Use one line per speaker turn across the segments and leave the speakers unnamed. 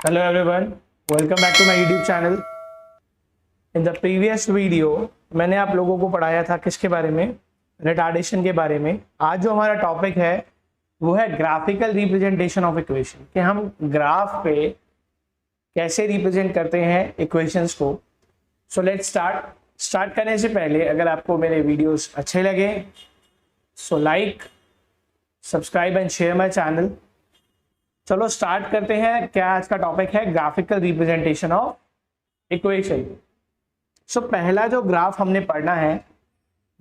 Hello everyone, welcome back to my YouTube channel. In the previous video मैंने आप लोगों को पढ़ाया था किसके बारे में, रिटार्डेशन के बारे में. आज जो हमारा टॉपिक है वो है ग्राफिकल रिप्रेजेंटेशन ऑफ इक्वेशन, कि हम ग्राफ पे कैसे रिप्रेजेंट करते हैं इक्वेशंस को. सो लेट्स स्टार्ट करने से पहले अगर आपको मेरे वीडियोस अच्छे लगे so like, subscribe and share my channel. चलो स्टार्ट करते हैं. क्या आज का टॉपिक है? Graphical representation of equation. So पहला जो ग्राफ हमने पढ़ना है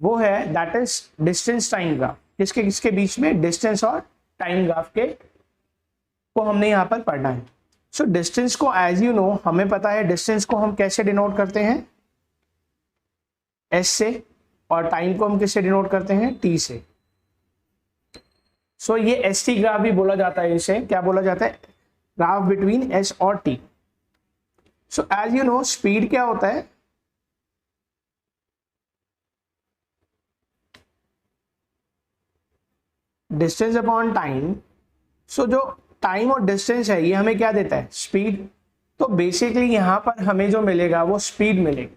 वो है that is distance time graph. किसके किसके बीच में? डिस्टेंस और टाइम ग्राफ के को हमने यहाँ पर पढ़ना है. सो डिस्टेंस को एज यू नो हमें पता है डिस्टेंस को हम कैसे डिनोट करते हैं? एस से. और टाइम को हम किससे डिनोट करते हैं? टी से. सो ये एस टी ग्राफ भी बोला जाता है. इसे क्या बोला जाता है? ग्राफ बिटवीन एस और T. So as you know speed क्या होता है? Distance upon time. सो जो टाइम और डिस्टेंस है ये हमें क्या देता है? स्पीड. तो बेसिकली यहां पर हमें जो मिलेगा वो स्पीड मिलेगी.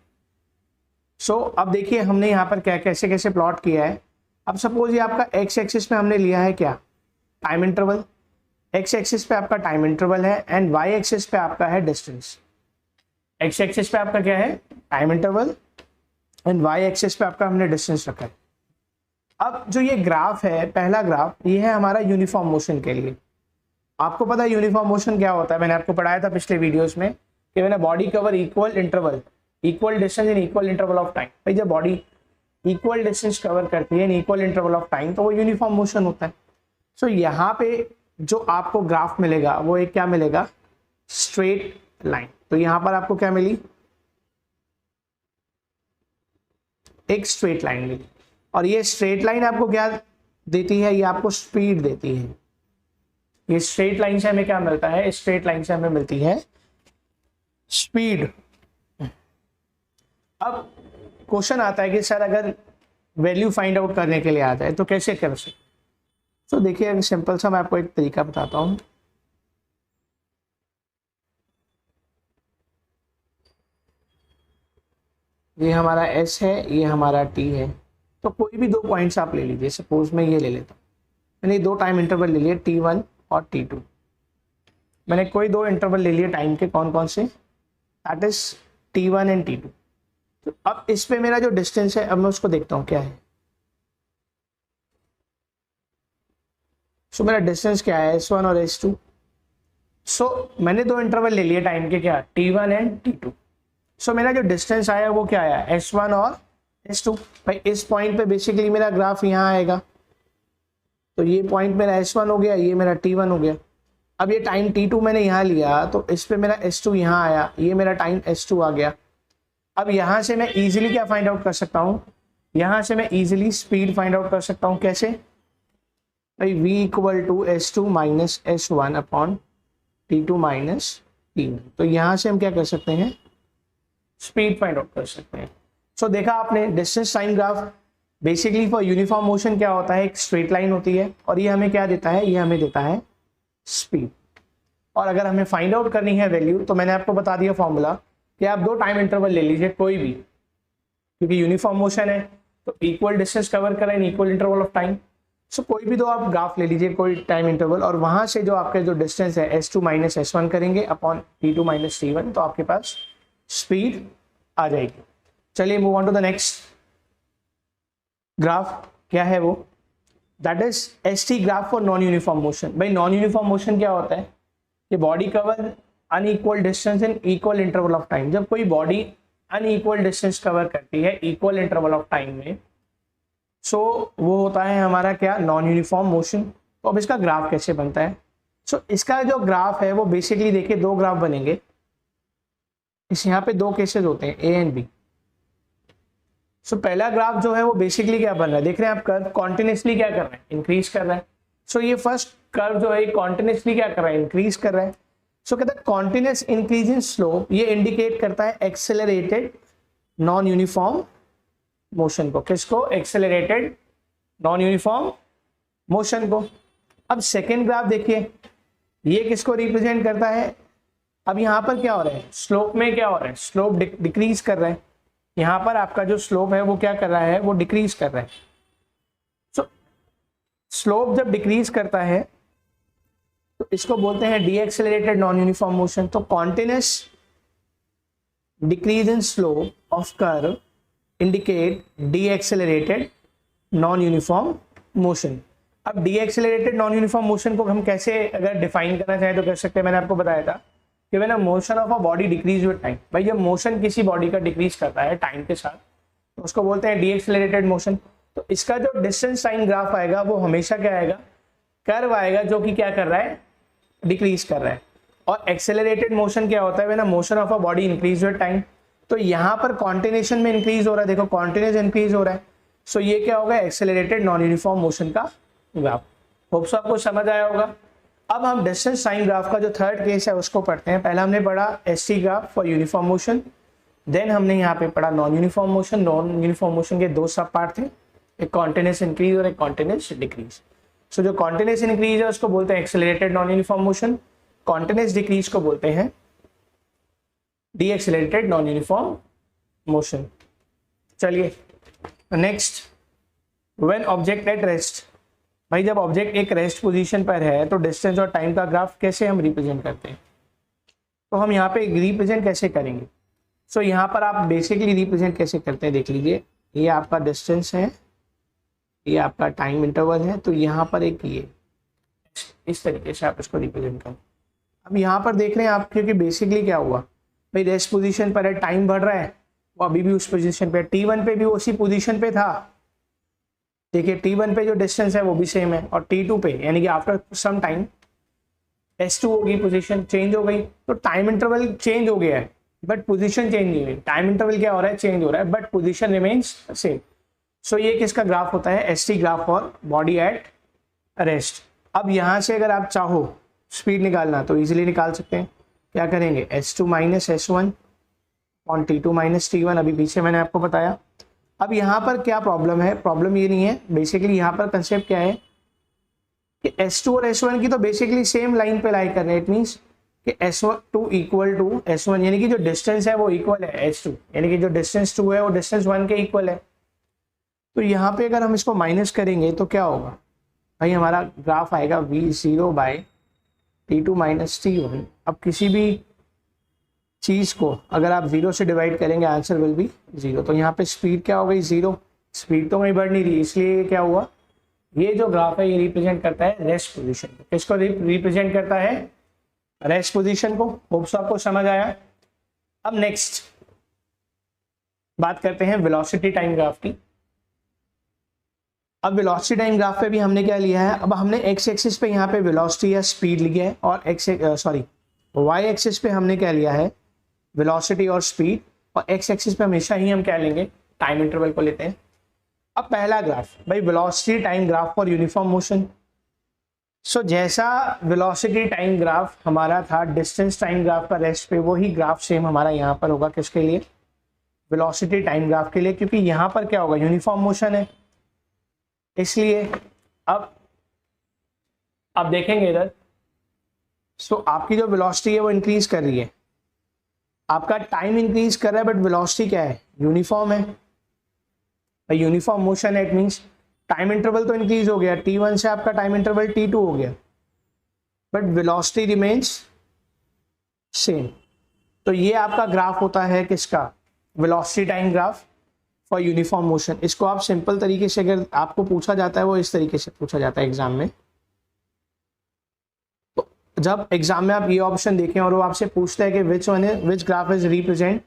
सो अब देखिए हमने यहाँ पर क्या कैसे कैसे प्लॉट किया है. अब सपोज ये आपका एक्स एक्सिस पे हमने लिया है क्या? Time interval. एक्स एक्सिस पे आपका टाइम इंटरवल है एंड वाई एक्सिस पे आपका है डिस्टेंस. एक्स एक्सिस पे आपका क्या है? Time interval and Y axis पे आपका हमने डिस्टेंस रखा है. अब जो ये ग्राफ है, पहला ग्राफ, ये है हमारा यूनिफॉर्म मोशन के लिए. आपको पता है यूनिफॉर्म मोशन क्या होता है? मैंने आपको पढ़ाया था पिछले वीडियोस में कि मैंने body cover equal interval, equal distance in equal interval of time. भाई जब बॉडी इक्वल डिस्टेंस कवर करती है इन इक्वल इंटरवल ऑफ टाइम तो वो यूनिफॉर्म मोशन होता है. सो यहाँ पे जो आपको ग्राफ मिलेगा वो एक क्या मिलेगा? Straight line. तो यहाँ पर आपको क्या मिली? एक स्ट्रेट लाइन मिली. और ये स्ट्रेट लाइन आपको क्या देती है? ये आपको स्पीड देती है. ये स्ट्रेट लाइन से हमें क्या मिलता है? स्ट्रेट लाइन से हमें मिलती है स्पीड. अब क्वेश्चन आता है कि सर अगर वैल्यू फाइंड आउट करने के लिए आ जाए तो कैसे कर सकते? तो देखिए सिंपल सा मैं आपको एक तरीका बताता हूं. ये हमारा S है, ये हमारा T है. तो कोई भी दो पॉइंट्स आप ले लीजिए. सपोज मैं ये ले लेता हूँ. मैंने दो टाइम इंटरवल ले लिए T1 और T2. मैंने कोई दो इंटरवल ले लिए टाइम के. कौन कौन से? That is T1 and T2. तो अब इस पे मेरा जो डिस्टेंस है अब मैं उसको देखता हूं क्या है. सो मेरा डिस्टेंस क्या है? S1 और S2. सो मैंने दो इंटरवल ले लिए टाइम के, क्या? T1 and T2. सो मेरा जो डिस्टेंस आया वो क्या आया? S1 और S2. भाई इस पॉइंट पे बेसिकली मेरा ग्राफ यहाँ आएगा. तो ये पॉइंट मेरा S1 हो गया, ये मेरा T1 हो गया. अब ये टाइम T2 मैंने यहाँ लिया तो इस पे मेरा S2 यहाँ आया, ये मेरा टाइम S2 आ गया. अब यहाँ से मैं इजीली क्या फाइंड आउट कर सकता हूँ? यहाँ से मैं इजीली स्पीड फाइंड आउट कर सकता हूँ. कैसे? भाई v equal to S2 minus S1 upon T2 minus T1. तो यहाँ से हम क्या कर सकते हैं? स्पीड फाइंड आउट कर सकते हैं. सो देखा आपने distance time graph basically for uniform motion क्या होता है? एक स्ट्रेट लाइन होती है और ये हमें क्या देता है? ये हमें देता है स्पीड. और अगर हमें फाइंड आउट करनी है वैल्यू तो मैंने आपको बता दिया फॉर्मूला कि आप दो टाइम इंटरवल ले लीजिए कोई भी, क्योंकि यूनिफॉर्म मोशन है तो इक्वल डिस्टेंस कवर करें in equal interval of time. So कोई भी दो आप ग्राफ ले लीजिए कोई टाइम इंटरवल और वहां से जो आपके जो डिस्टेंस है S2 माइनस S1 करेंगे अपॉन T2 माइनस T1 तो आपके पास स्पीड आ जाएगी. चलिए move on to the next graph. क्या है वो? That is ST graph for non uniform motion. भाई नॉन यूनिफॉर्म मोशन क्या होता है? कि body cover unequal distance in equal interval of time. जब कोई बॉडी अनइक्वल डिस्टेंस कवर करती है इक्वल इंटरवल ऑफ टाइम में सो वो होता है हमारा क्या? Non uniform motion. तो अब इसका ग्राफ कैसे बनता है? सो इसका जो ग्राफ है वो बेसिकली देखिए दो ग्राफ बनेंगे. इस यहाँ पे दो केसेस होते हैं A एंड B. सो पहला ग्राफ जो है वो बेसिकली क्या बन रहा है? देख रहे हैं आप कर्व कॉन्टिन्यूसली क्या कर रहा है? इंक्रीज कर रहा है. सो ये फर्स्ट कर्व जो है कॉन्टिन्यूसली क्या कर रहा है? इंक्रीज कर रहा है. सो कहता है कॉन्टिन्यूस इंक्रीज इन स्लोप. ये इंडिकेट करता है एक्सेलरेटेड नॉन यूनिफॉर्म मोशन को. किसको? एक्सेलरेटेड नॉन यूनिफॉर्म मोशन को. अब सेकेंड ग्राफ देखिए, ये किसको रिप्रेजेंट करता है? अब यहाँ पर क्या हो रहा है, स्लोप में क्या हो रहा है, स्लोप डिक्रीज कर रहा है। यहाँ पर आपका जो स्लोप है वो क्या कर रहा है, वो डिक्रीज कर रहा है। सो स्लोप जब डिक्रीज करता है तो इसको बोलते हैं decelerated non uniform motion. तो continuous decrease in slope of curve indicate decelerated non uniform motion. अब decelerated non uniform motion को हम कैसे अगर डिफाइन करना चाहें तो कर सकते हैं, मैंने आपको बताया था कि मैंने motion of a body decrease with time. भाई जब मोशन किसी बॉडी का डिक्रीज करता है टाइम के साथ तो उसको बोलते हैं डी एक्सेलरेटेड मोशन। तो इसका जो डिस्टेंस टाइम ग्राफ आएगा वो हमेशा क्या आएगा, कर्व आएगा जो कि क्या कर रहा है, डिक्रीज कर रहा है। और एक्सेलरेटेड मोशन क्या होता है, when a motion of a body increase with time. तो यहाँ पर कॉन्टिन्यूशन में इंक्रीज हो रहा है, देखो कॉन्टिन्यूस इंक्रीज हो रहा है। सो ये क्या होगा, एक्सेलरेटेड नॉन यूनिफॉर्म मोशन का ग्राफ। होप सो आपको समझ आया होगा। अब हम डिस्टेंस टाइम ग्राफ का जो थर्ड केस है उसको पढ़ते हैं। पहला हमने पढ़ा ST graph for uniform motion, then हमने यहाँ पे पढ़ा नॉन यूनिफॉर्म मोशन। नॉन यूनिफॉर्म मोशन के दो सब पार्ट थे, एक कॉन्टिन्यूस इंक्रीज और एक कॉन्टिन्यूस डिक्रीज। सो जो कॉन्टिन्यूस इंक्रीज है उसको बोलते हैं accelerated non uniform motion, continuous decrease को बोलते हैं decelerated non uniform motion. चलिए next, when object at rest. भाई जब ऑब्जेक्ट एक रेस्ट पोजीशन पर है तो डिस्टेंस और टाइम का ग्राफ कैसे हम रिप्रेजेंट करते हैं, तो हम यहाँ पे रिप्रेजेंट कैसे करेंगे। सो यहाँ पर आप बेसिकली रिप्रेजेंट कैसे करते हैं देख लीजिए। ये आपका डिस्टेंस है, ये आपका टाइम इंटरवल है, तो यहाँ पर एक ये इस तरीके से आप इसको रिप्रेजेंट करें। अब यहाँ पर देख रहे हैं आप, क्योंकि बेसिकली क्या हुआ, भाई रेस्ट पोजीशन पर है, टाइम बढ़ रहा है, वो अभी भी उस पोजीशन पे, T1 पे भी उसी पोजीशन पे था। देखिए T1 पे जो डिस्टेंस है वो भी सेम है, और T2 पे यानी कि आफ्टर सम टाइम S2 होगी, पोजीशन चेंज हो गई, तो टाइम इंटरवल चेंज हो गया है बट पोजीशन चेंज नहीं हुई। टाइम इंटरवल क्या हो रहा है, चेंज हो रहा है बट पोजीशन रिमेन्स सेम। सो ये किसका ग्राफ होता है, ST graph for body at rest. अब यहाँ से अगर आप चाहो स्पीड निकालना तो इजीली निकाल सकते हैं। क्या करेंगे, S2 minus S1 on T2 minus T1, अभी पीछे मैंने आपको बताया। अब यहाँ पर क्या प्रॉब्लम है, प्रॉब्लम ये नहीं है, बेसिकली यहाँ पर कंसेप्ट क्या है कि S2 और S1 की तो बेसिकली सेम लाइन पे लाई कर रहे हैं। इट मीन्स कि S2 इक्वल टू S1, यानी कि जो डिस्टेंस है वो इक्वल है S2, यानी कि जो डिस्टेंस 2 है वो डिस्टेंस 1 के इक्वल है। तो यहाँ पे अगर हम इसको माइनस करेंगे तो क्या होगा भाई, हमारा ग्राफ आएगा V0 bye T2 minus T1। अब किसी भी चीज को अगर आप 0 से डिवाइड करेंगे आंसर विल बी 0। तो यहाँ पे स्पीड क्या हो गई, 0। स्पीड तो कहीं बढ़ नहीं रही, इसलिए क्या हुआ, ये जो ग्राफ है ये रिप्रेजेंट करता है रेस्ट पोजीशन को। किसको रिप्रेजेंट करता है, रेस्ट पोजीशन को। होप सो आपको समझ आया। अब नेक्स्ट बात करते हैं वेलोसिटी टाइम ग्राफ की। अब वेलोसिटी टाइम ग्राफ पे भी हमने क्या लिया है, अब हमने एक्स एक्सिस पे यहाँ पे वेलोसिटी या स्पीड लिया है, और वाई एक्सिस पे हमने क्या लिया है, वेलोसिटी और स्पीड, और एक्स एक्सिस पे हमेशा ही हम क्या लेंगे, टाइम इंटरवल को लेते हैं। अब पहला ग्राफ भाई velocity time graph for uniform motion. So जैसा वेलोसिटी टाइम ग्राफ हमारा था डिस्टेंस टाइम ग्राफ का रेस्ट पे, वही ग्राफ सेम हमारा यहाँ पर होगा। किसके लिए, वेलोसिटी टाइम ग्राफ के लिए, क्योंकि यहाँ पर क्या होगा, यूनिफॉर्म मोशन है इसलिए। अब देखेंगे इधर, सो आपकी जो वेलोसिटी है वो इंक्रीज कर रही है, आपका टाइम इंक्रीज कर रहा है, बट वेलोसिटी क्या है, यूनिफॉर्म है। यूनिफॉर्म मोशन है, इट मींस टाइम इंटरवल तो इंक्रीज हो गया, T1 से आपका टाइम इंटरवल T2 हो गया, बट वेलोसिटी रिमेन्स सेम। तो ये आपका ग्राफ होता है किसका, velocity time graph for uniform motion. इसको आप सिंपल तरीके से अगर आपको पूछा जाता है वो इस तरीके से पूछा जाता है एग्जाम में। तो जब एग्जाम में आप ये ऑप्शन देखें और वो आपसे पूछता है कि which graph is represent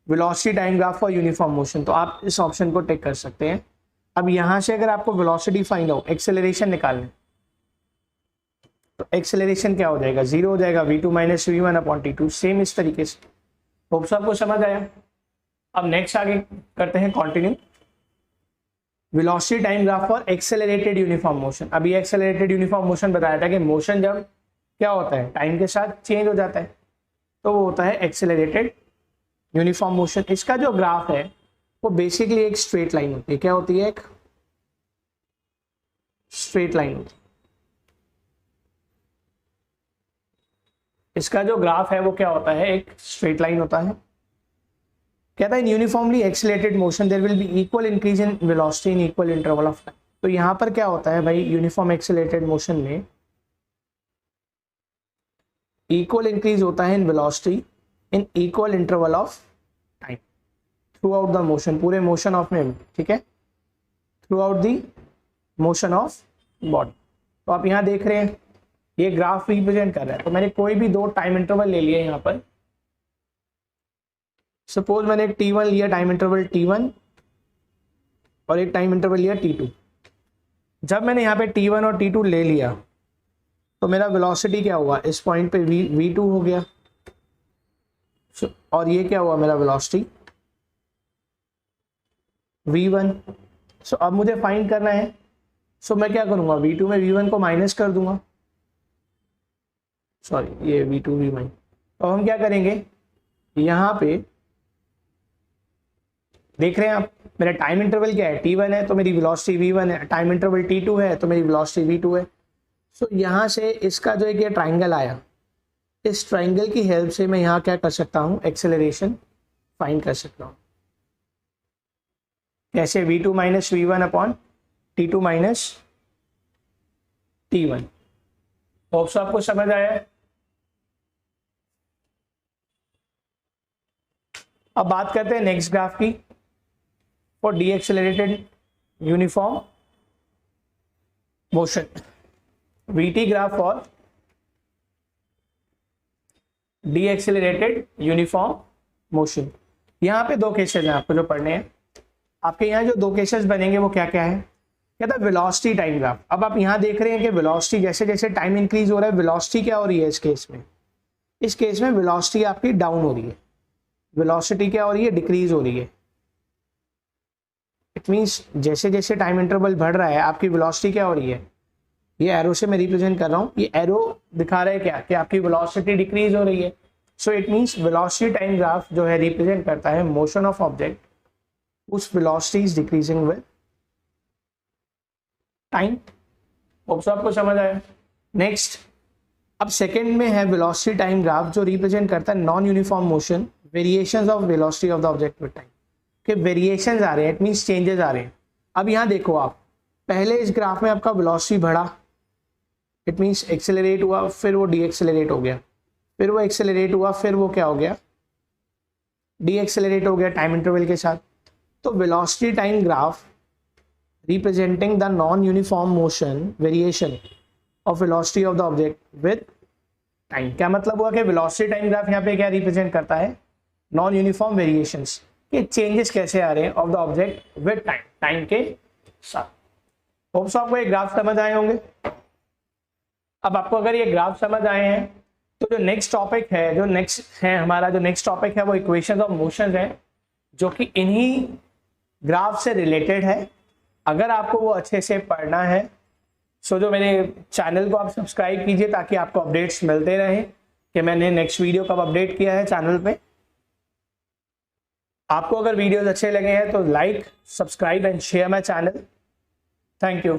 velocity time graph for uniform motion, तो आप इस ऑप्शन को टिक कर सकते हैं। अब यहां से अगर आपको वेलोसिटी फाइंड हो, एक्सेलरेशन निकालने, तो एक्सेलरेशन क्या हो जाएगा, 0 हो जाएगा, V2 minus V1 upon T2, same इस तरीके से। होप सो आपको समझ आया। अब नेक्स्ट आगे करते हैं continue, velocity time graph for accelerated uniform motion. अभी एक्सेलरेटेड यूनिफॉर्म मोशन बताया था कि मोशन जब क्या होता है, टाइम के साथ चेंज हो जाता है, तो वो होता है एक्सेलरेटेड यूनिफॉर्म मोशन। इसका जो ग्राफ है वो बेसिकली एक स्ट्रेट लाइन होती है। क्या होती है, एक स्ट्रेट लाइन होती है। इसका जो ग्राफ है वो क्या होता है, एक स्ट्रेट लाइन होता है। कहता है in uniformly accelerated motion there will be equal increase in velocity in equal interval of time. तो यहाँ पर क्या होता है भाई, यूनिफॉर्म एक्सीलरेटेड मोशन में इक्वल इंक्रीज होता है in velocity in equal interval of time throughout the motion, पूरे मोशन ऑफ में, ठीक है, throughout the motion of body. तो आप यहाँ देख रहे हैं ये ग्राफ रिप्रेजेंट कर रहा है। तो मैंने कोई भी दो टाइम इंटरवल ले लिए यहाँ पर। सपोज मैंने एक t1 लिया, टाइम इंटरवल t1, और एक टाइम इंटरवल लिया t2। जब मैंने यहाँ पे t1 और t2 ले लिया तो मेरा वेलोसिटी क्या हुआ, इस पॉइंट पे v2 हो गया, और ये क्या हुआ मेरा वेलोसिटी v1। सो अब मुझे फाइंड करना है। सो मैं क्या करूँगा, v2 में v1 को माइनस कर दूंगा, सॉरी ये v2 v1। तो हम क्या करेंगे, यहाँ पे देख रहे हैं आप, मेरा टाइम इंटरवल क्या है, t1 है तो मेरी वेलोसिटी v1 है, टाइम इंटरवल t2 है तो मेरी वेलोसिटी v2 है। सो यहाँ से इसका जो एक ये ट्राइंगल आया, इस ट्राइंगल की हेल्प से मैं यहाँ क्या कर सकता हूँ, एक्सेलरेशन फाइंड कर सकता हूँ। कैसे, v2 minus v1 upon t2 minus t1। Hopes आपको समझ आया। अब बात करते हैं नेक्स्ट ग्राफ की, for D accelerated uniform motion, VT graph for D accelerated uniform motion. यहाँ पे दो केसेस हैं आपको जो पढ़ने हैं। आपके यहाँ जो दो केसेस बनेंगे वो क्या क्या है, कहता है वेलोसिटी टाइम ग्राफ। अब आप यहाँ देख रहे हैं कि वेलोसिटी जैसे जैसे टाइम इंक्रीज हो रहा है, वेलोसिटी क्या हो रही है इस केस में, इस केस में वेलोसिटी आपकी डाउन हो रही है, वेलोसिटी क्या हो रही है, डिक्रीज हो रही है। इट मीन्स जैसे जैसे टाइम इंटरवल बढ़ रहा है आपकी वेलोसिटी क्या हो रही है, ये एरो से मैं रिप्रेजेंट कर रहा हूँ, ये एरो दिखा रहा है क्या कि आपकी वेलोसिटी डिक्रीज हो रही है। So it means velocity time graph जो है रिप्रेजेंट करता है मोशन ऑफ ऑब्जेक्ट, उस velocity is decreasing with time. आपको समझ आया। नेक्स्ट, अब सेकेंड में है वेलोसिटी टाइम ग्राफ जो रिप्रेजेंट करता है non uniform motion, variations of velocity of the object with time, के वेरिएशंस आ रहे हैं, इट मींस चेंजेस आ रहे हैं। अब यहाँ देखो आप, पहले इस ग्राफ में आपका वेलोसिटी बढ़ा, इट मींस एक्सेलरेट हुआ, फिर वो डी एक्सेलरेट हो गया, फिर वो एक्सेलरेट हुआ, फिर वो क्या हो गया, डी एक्सेलरेट हो गया टाइम इंटरवल के साथ। तो velocity time graph representing the non uniform motion variation of velocity of the object with time. क्या मतलब हुआ कि वेलोसिटी टाइम ग्राफ यहाँ पे क्या रिप्रेजेंट करता है, नॉन यूनिफॉर्म वेरिएशंस के चेंजेस कैसे आ रहे हैं of the object with time, time के साथ। होप्स आपको ये ग्राफ समझ आए होंगे। अब आपको अगर ये ग्राफ समझ आए हैं तो जो नेक्स्ट टॉपिक है, जो नेक्स्ट है हमारा जो नेक्स्ट टॉपिक है वो इक्वेशंस ऑफ मोशन है, जो कि इन्हीं ग्राफ से रिलेटेड है। अगर आपको वो अच्छे से पढ़ना है सो जो मेरे चैनल को आप सब्सक्राइब कीजिए ताकि आपको अपडेट्स मिलते रहें कि मैंने नेक्स्ट वीडियो कब अपडेट किया है चैनल पे। आपको अगर वीडियोस अच्छे लगे हैं तो like, subscribe and share my channel. Thank you.